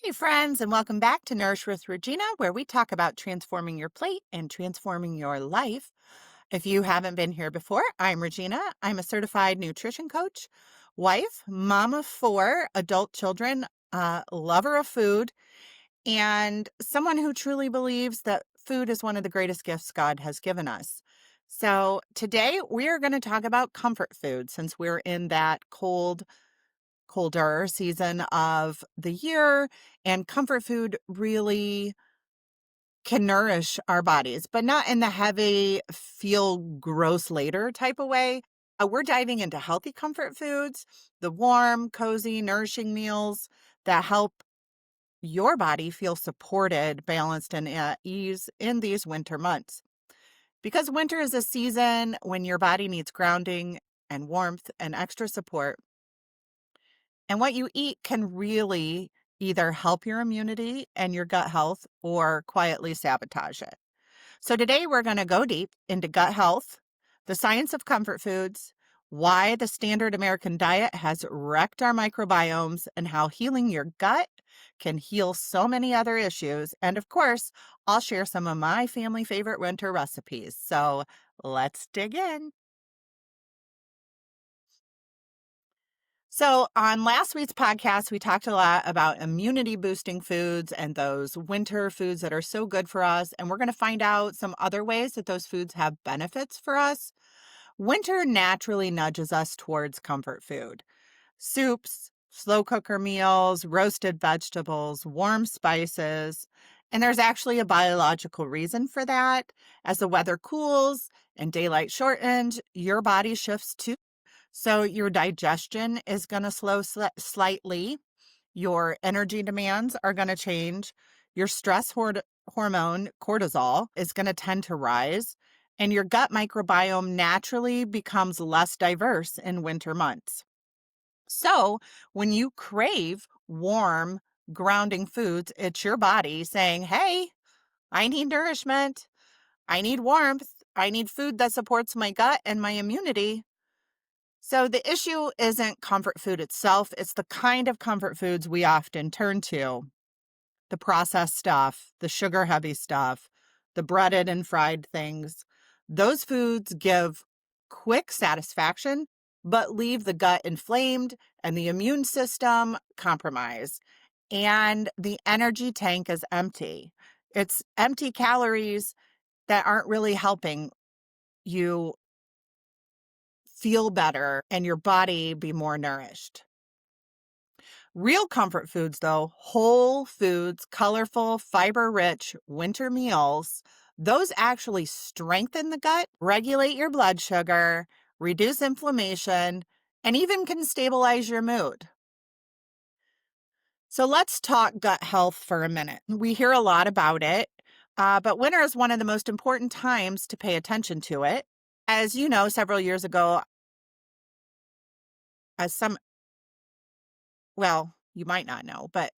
Hey, friends, and welcome back to Nourish with Regina, where we talk about transforming your plate and transforming your life. If you haven't been here before, I'm Regina. I'm a certified nutrition coach, wife, mom of four adult children, lover of food, and someone who truly believes that food is one of the greatest gifts God has given us. So, today we are going to talk about comfort food since we're in that colder season of the year, and comfort food really can nourish our bodies, but not in the heavy, feel gross later type of way. We're diving into healthy comfort foods, the warm, cozy, nourishing meals that help your body feel supported, balanced, and at ease in these winter months. Because winter is a season when your body needs grounding and warmth and extra support. And what you eat can really either help your immunity and your gut health or quietly sabotage it. So, today we're going to go deep into gut health, the science of comfort foods, why the standard American diet has wrecked our microbiomes, and how healing your gut can heal so many other issues. And of course, I'll share some of my family favorite winter recipes. So, let's dig in. So, on last week's podcast, we talked a lot about immunity boosting foods and those winter foods that are so good for us. And we're going to find out some other ways that those foods have benefits for us. Winter naturally nudges us towards comfort food: soups, slow cooker meals, roasted vegetables, warm spices. And there's actually a biological reason for that. As the weather cools and daylight shortens, your body shifts too. So your digestion is going to slow slightly. Your energy demands are going to change. Your stress hormone, cortisol, is going to tend to rise. And your gut microbiome naturally becomes less diverse in winter months. So when you crave warm, grounding foods, it's your body saying, hey, I need nourishment. I need warmth. I need food that supports my gut and my immunity. So the issue isn't comfort food itself, it's the kind of comfort foods we often turn to. The processed stuff, the sugar heavy stuff, the breaded and fried things. Those foods give quick satisfaction, but leave the gut inflamed and the immune system compromised. And the energy tank is empty. It's empty calories that aren't really helping you feel better and your body be more nourished. Real comfort foods, though, whole foods, colorful, fiber rich winter meals, those actually strengthen the gut, regulate your blood sugar, reduce inflammation, and even can stabilize your mood. So let's talk gut health for a minute. We hear a lot about it, but winter is one of the most important times to pay attention to it. As you know, several years ago, as some well, you might not know, but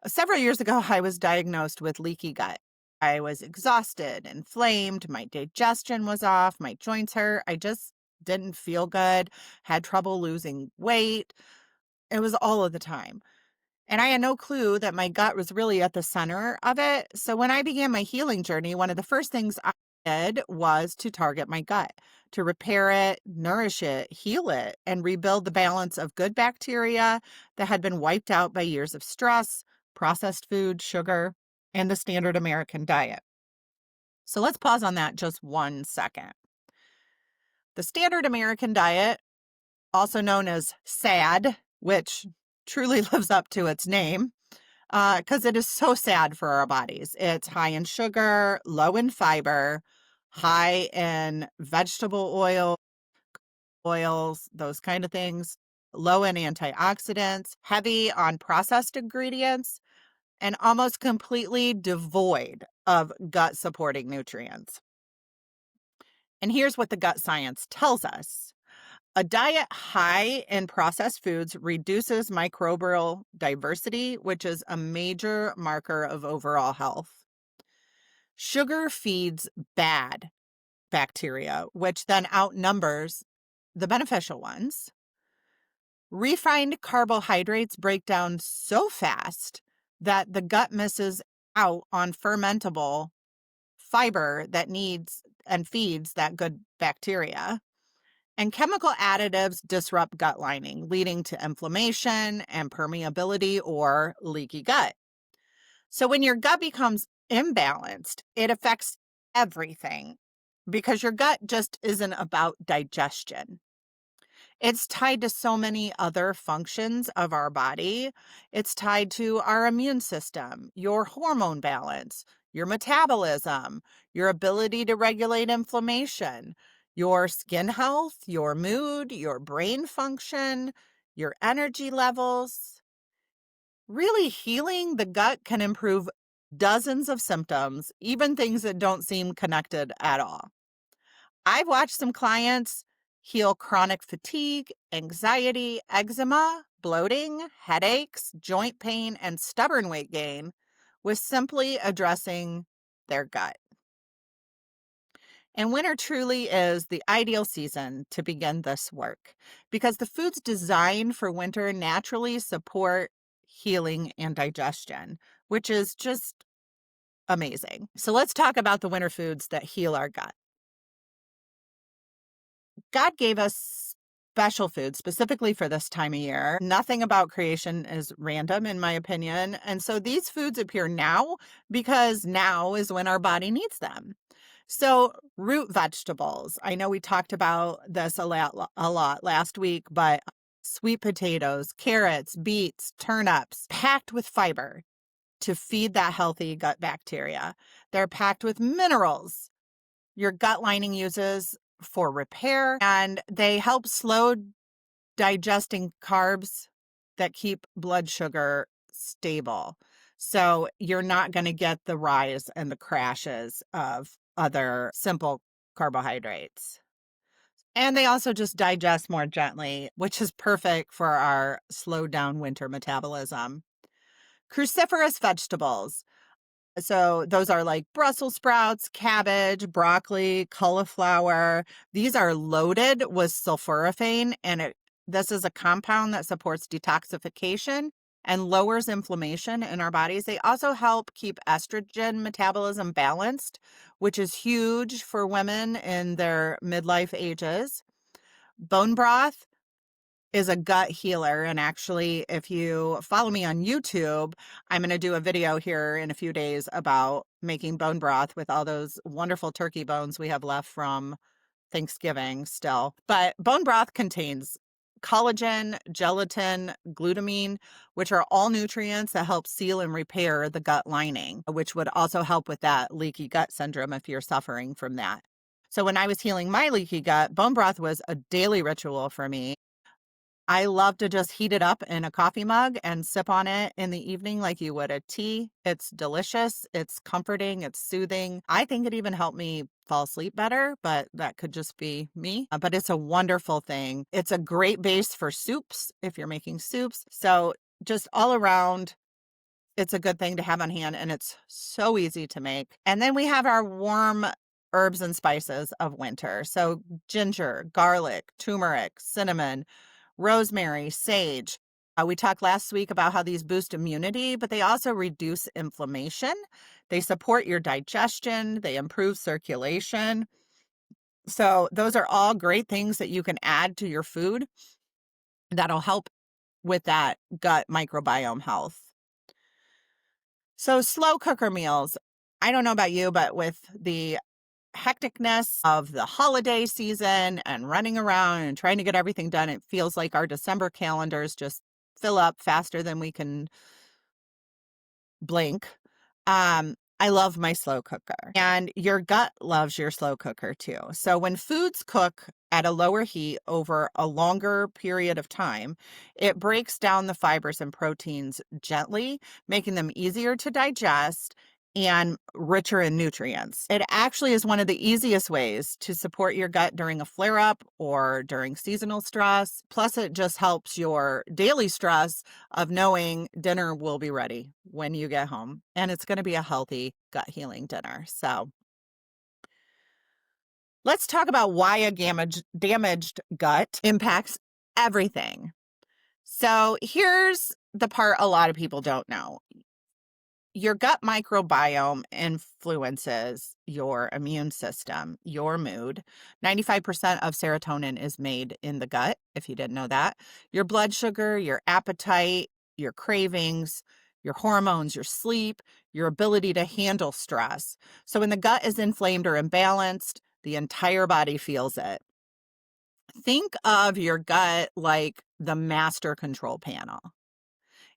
several years ago, I was diagnosed with leaky gut. I was exhausted, inflamed, my digestion was off, my joints hurt. I just didn't feel good, had trouble losing weight. It was all of the time. And I had no clue that my gut was really at the center of it. So when I began my healing journey, one of the first things I did was to target my gut, to repair it, nourish it, heal it, and rebuild the balance of good bacteria that had been wiped out by years of stress, processed food, sugar, and the standard American diet. So let's pause on that just 1 second. The standard American diet, also known as SAD, which truly lives up to its name, because it is so sad for our bodies. It's high in sugar, low in fiber, high in vegetable oils, those kind of things, low in antioxidants, heavy on processed ingredients, and almost completely devoid of gut supporting nutrients. And here's what the gut science tells us. A diet high in processed foods reduces microbial diversity, which is a major marker of overall health. Sugar feeds bad bacteria, which then outnumbers the beneficial ones. Refined carbohydrates break down so fast that the gut misses out on fermentable fiber that needs and feeds that good bacteria. And chemical additives disrupt gut lining, leading to inflammation and permeability or leaky gut. So when your gut becomes imbalanced, it affects everything because your gut just isn't about digestion. It's tied to so many other functions of our body. It's tied to our immune system, your hormone balance, your metabolism, your ability to regulate inflammation, your skin health, your mood, your brain function, your energy levels. Really, healing the gut can improve dozens of symptoms, even things that don't seem connected at all. I've watched some clients heal chronic fatigue, anxiety, eczema, bloating, headaches, joint pain, and stubborn weight gain with simply addressing their gut. And winter truly is the ideal season to begin this work because the foods designed for winter naturally support healing and digestion, which is just amazing. So let's talk about the winter foods that heal our gut. God gave us special food specifically for this time of year. Nothing about creation is random, in my opinion. And so these foods appear now because now is when our body needs them. So, root vegetables. I know we talked about this a lot last week, but sweet potatoes, carrots, beets, turnips, packed with fiber to feed that healthy gut bacteria. They're packed with minerals your gut lining uses for repair, and they help slow digesting carbs that keep blood sugar stable. So you're not going to get the rise and the crashes of other simple carbohydrates. And they also just digest more gently, which is perfect for our slowed down winter metabolism. Cruciferous vegetables. So those are like Brussels sprouts, cabbage, broccoli, cauliflower. These are loaded with sulforaphane, and this is a compound that supports detoxification and lowers inflammation in our bodies. They also help keep estrogen metabolism balanced, which is huge for women in their midlife ages. Bone broth is a gut healer. And actually, if you follow me on YouTube, I'm going to do a video here in a few days about making bone broth with all those wonderful turkey bones we have left from Thanksgiving still. But bone broth contains collagen, gelatin, glutamine, which are all nutrients that help seal and repair the gut lining, which would also help with that leaky gut syndrome if you're suffering from that. So when I was healing my leaky gut, bone broth was a daily ritual for me. I love to just heat it up in a coffee mug and sip on it in the evening like you would a tea. It's delicious. It's comforting. It's soothing. I think it even helped me fall asleep better, but that could just be me. But it's a wonderful thing. It's a great base for soups if you're making soups. So just all around, it's a good thing to have on hand, and it's so easy to make. And then we have our warm herbs and spices of winter. So ginger, garlic, turmeric, cinnamon, rosemary, sage. We talked last week about how these boost immunity, but they also reduce inflammation. They support your digestion. They improve circulation. So those are all great things that you can add to your food that'll help with that gut microbiome health. So slow cooker meals. I don't know about you, but with the hecticness of the holiday season and running around and trying to get everything done, it feels like our December calendars just fill up faster than we can blink. I love my slow cooker, and your gut loves your slow cooker too. So when foods cook at a lower heat over a longer period of time, it breaks down the fibers and proteins gently, making them easier to digest and richer in nutrients. It actually is one of the easiest ways to support your gut during a flare up or during seasonal stress. Plus, it just helps your daily stress of knowing dinner will be ready when you get home, and it's going to be a healthy gut healing dinner. So let's talk about why a damaged gut impacts everything. So here's the part a lot of people don't know. Your gut microbiome influences your immune system, your mood. 95% of serotonin is made in the gut, if you didn't know that. Your blood sugar, your appetite, your cravings, your hormones, your sleep, your ability to handle stress. So when the gut is inflamed or imbalanced, the entire body feels it. Think of your gut like the master control panel.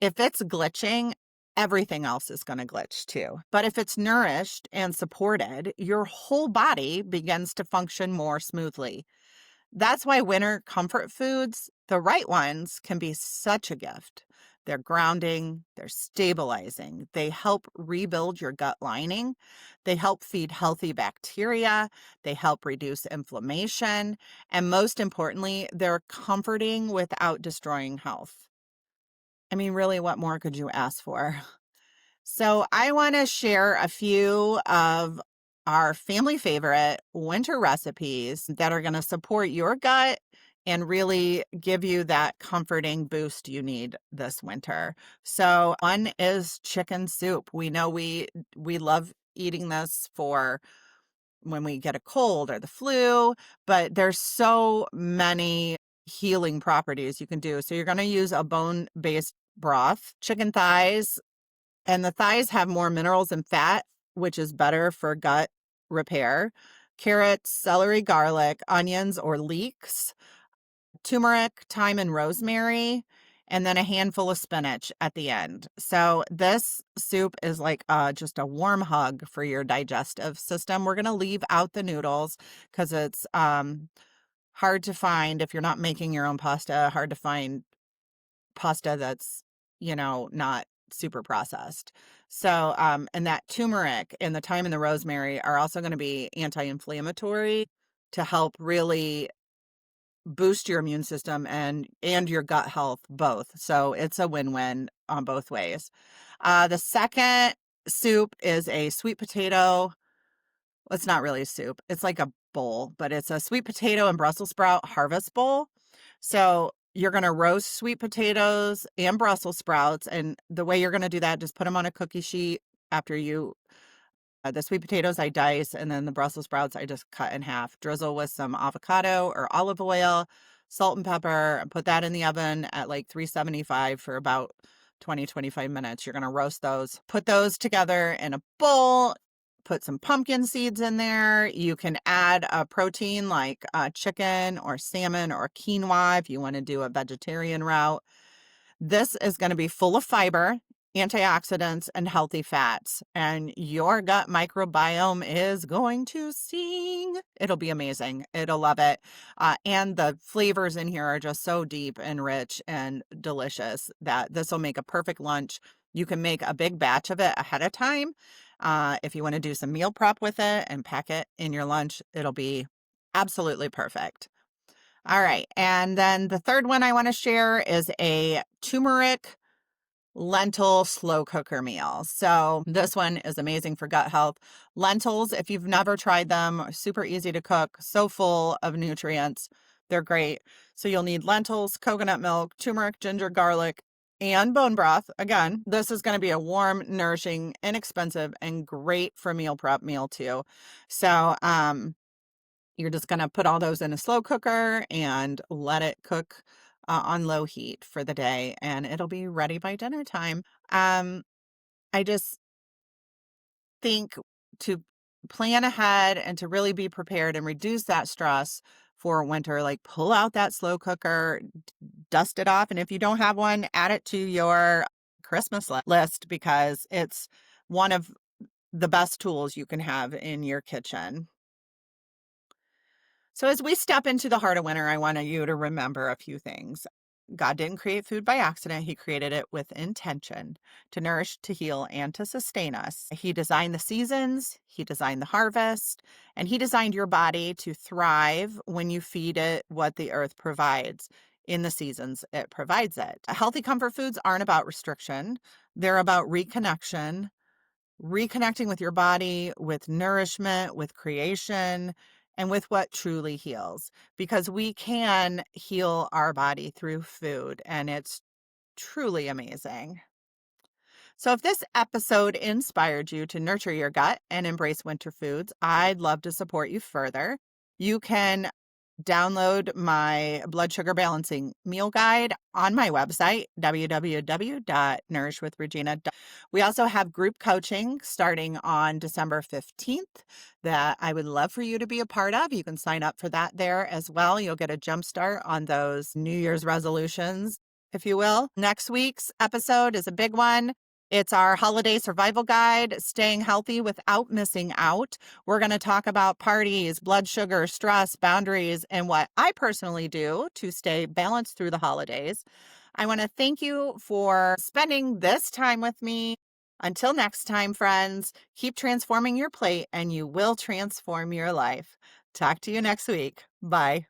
If it's glitching, everything else is going to glitch too. But if it's nourished and supported, your whole body begins to function more smoothly. That's why winter comfort foods, the right ones, can be such a gift. They're grounding, they're stabilizing, they help rebuild your gut lining, they help feed healthy bacteria, they help reduce inflammation, and most importantly, they're comforting without destroying health. I mean, really, what more could you ask for? So, I want to share a few of our family favorite winter recipes that are going to support your gut and really give you that comforting boost you need this winter. So, one is chicken soup. We know we love eating this for when we get a cold or the flu, but there's so many healing properties you can do. So you're going to use a bone-based broth, chicken thighs, and the thighs have more minerals and fat, which is better for gut repair. Carrots, celery, garlic, onions or leeks, turmeric, thyme, and rosemary, and then a handful of spinach at the end. So this soup is like just a warm hug for your digestive system. We're going to leave out the noodles because it's hard to find if you're not making your own pasta, hard to find pasta that's, not super processed. So, and that turmeric and the thyme and the rosemary are also going to be anti-inflammatory to help really boost your immune system and your gut health both. So it's a win-win on both ways. The second soup is a sweet potato. Well, it's not really a soup. It's like a bowl, but it's a sweet potato and Brussels sprout harvest bowl. So you're going to roast sweet potatoes and Brussels sprouts. And the way you're going to do that, just put them on a cookie sheet after you the sweet potatoes I dice, and then the Brussels sprouts I just cut in half. Drizzle with some avocado or olive oil, salt and pepper, and put that in the oven at like 375 for about 20-25 minutes. You're going to roast those. Put those together in a bowl. Put some pumpkin seeds in there. You can add a protein like chicken or salmon or quinoa if you want to do a vegetarian route. This is going to be full of fiber, antioxidants, and healthy fats. And your gut microbiome is going to sing. It'll be amazing. It'll love it. And the flavors in here are just so deep and rich and delicious that this will make a perfect lunch. You can make a big batch of it ahead of time. If you want to do some meal prep with it and pack it in your lunch, it'll be absolutely perfect. All right. And then the third one I want to share is a turmeric lentil slow cooker meal. So this one is amazing for gut health. Lentils, if you've never tried them, are super easy to cook, so full of nutrients. They're great. So you'll need lentils, coconut milk, turmeric, ginger, garlic, and bone broth. Again, this is going to be a warm, nourishing, inexpensive, and great for meal prep meal too. So, you're just going to put all those in a slow cooker and let it cook on low heat for the day, and it'll be ready by dinner time. Um, I just think to plan ahead and to really be prepared and reduce that stress for winter, like pull out that slow cooker, dust it off. And if you don't have one, add it to your Christmas list because it's one of the best tools you can have in your kitchen. So, as we step into the heart of winter, I want you to remember a few things. God didn't create food by accident. He created it with intention to nourish, to heal, and to sustain us. He designed the seasons, He designed the harvest, and He designed your body to thrive when you feed it what the earth provides in the seasons it provides it. Healthy comfort foods aren't about restriction, they're about reconnection, reconnecting with your body, with nourishment, with creation, and with what truly heals. Because we can heal our body through food, and it's truly amazing. So, if this episode inspired you to nurture your gut and embrace winter foods, I'd love to support you further. You can download my blood sugar balancing meal guide on my website, www.nourishwithregina. We also have group coaching starting on December 15th that I would love for you to be a part of. You can sign up for that there as well. You'll get a jump start on those New Year's resolutions, if you will. Next week's episode is a big one. It's our holiday survival guide, staying healthy without missing out. We're going to talk about parties, blood sugar, stress, boundaries, and what I personally do to stay balanced through the holidays. I want to thank you for spending this time with me. Until next time, friends, keep transforming your plate and you will transform your life. Talk to you next week. Bye.